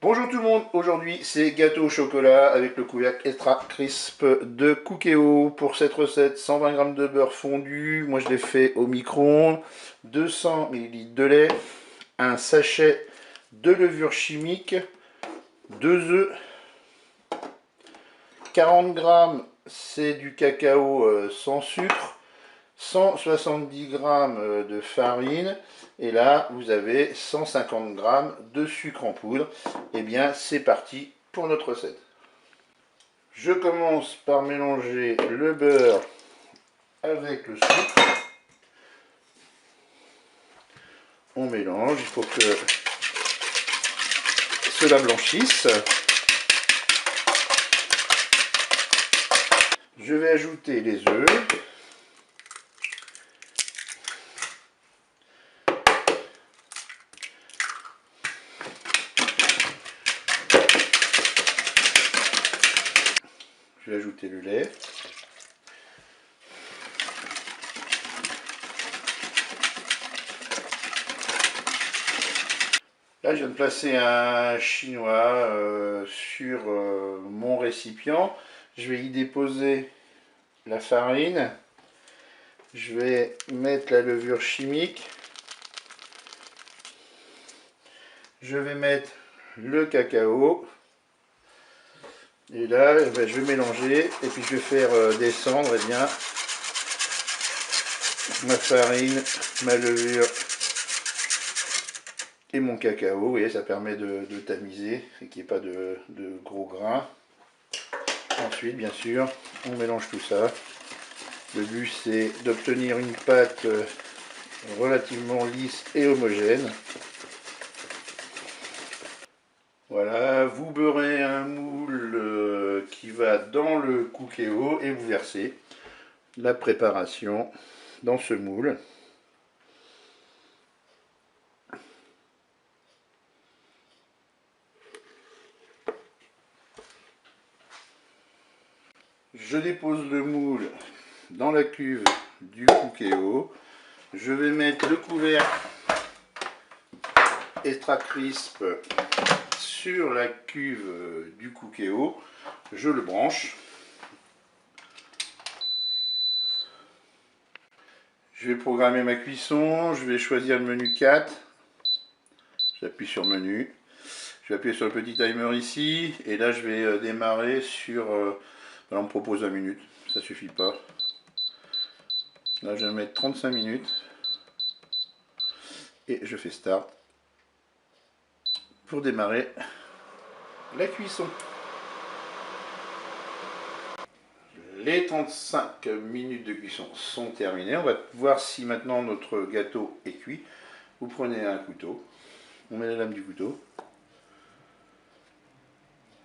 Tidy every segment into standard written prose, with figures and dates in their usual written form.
Bonjour tout le monde, aujourd'hui c'est gâteau au chocolat avec le couvercle extra crisp de Cookéo. Pour cette recette, 120 g de beurre fondu, moi je l'ai fait au micro-ondes, 200 ml de lait, un sachet de levure chimique, 2 œufs, 40 g c'est du cacao sans sucre, 170 g de farine, et là vous avez 150 g de sucre en poudre. Et bien c'est parti pour notre recette. Je commence par mélanger le beurre avec le sucre. On mélange, il faut que cela blanchisse. Je vais ajouter les œufs. Je vais ajouter le lait. Là, je viens de placer un chinois sur mon récipient. Je vais y déposer la farine. Je vais mettre la levure chimique. Je vais mettre le cacao. Et là, je vais mélanger et puis je vais faire descendre bien, ma farine, ma levure et mon cacao. Vous voyez, ça permet de tamiser et qu'il n'y ait pas de gros grains. Ensuite, bien sûr, on mélange tout ça. Le but, c'est d'obtenir une pâte relativement lisse et homogène. Voilà, vous beurrez un moule qui va dans le Cookéo et vous versez la préparation dans ce moule. Je dépose le moule dans la cuve du Cookéo. Je vais mettre le couvercle extra crisp sur la cuve du Cookéo. Je le branche. Je vais programmer ma cuisson. Je vais choisir le menu 4. J'appuie sur menu. Je vais appuyer sur le petit timer ici. Et là, je vais démarrer sur... là, on me propose 20 minutes. Ça suffit pas. Là, je vais mettre 35 minutes. Et je fais start pour démarrer la cuisson. Les 35 minutes de cuisson sont terminées. On va voir si maintenant notre gâteau est cuit. Vous prenez un couteau, on met la lame du couteau.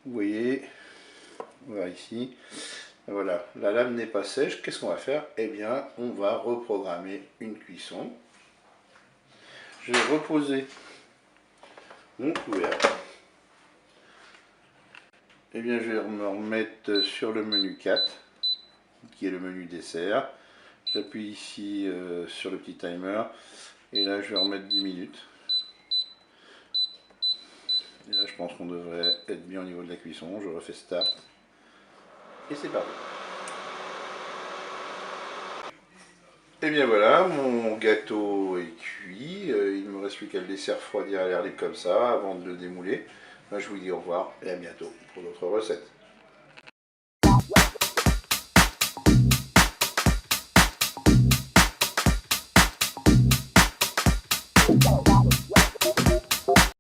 Vous voyez, voilà ici. Voilà, la lame n'est pas sèche. Qu'est-ce qu'on va faire? Eh bien, on va reprogrammer une cuisson. Je vais reposer mon couvercle. Eh bien, je vais me remettre sur le menu 4, qui est le menu dessert. J'appuie ici sur le petit timer. Et là, je vais remettre 10 minutes. Et là, je pense qu'on devrait être bien au niveau de la cuisson. Je refais start. Et c'est parti. Et bien voilà, mon gâteau est cuit. Il ne me reste plus qu'à le laisser refroidir à l'air libre comme ça avant de le démouler. Moi, je vous dis au revoir et à bientôt pour d'autres recettes.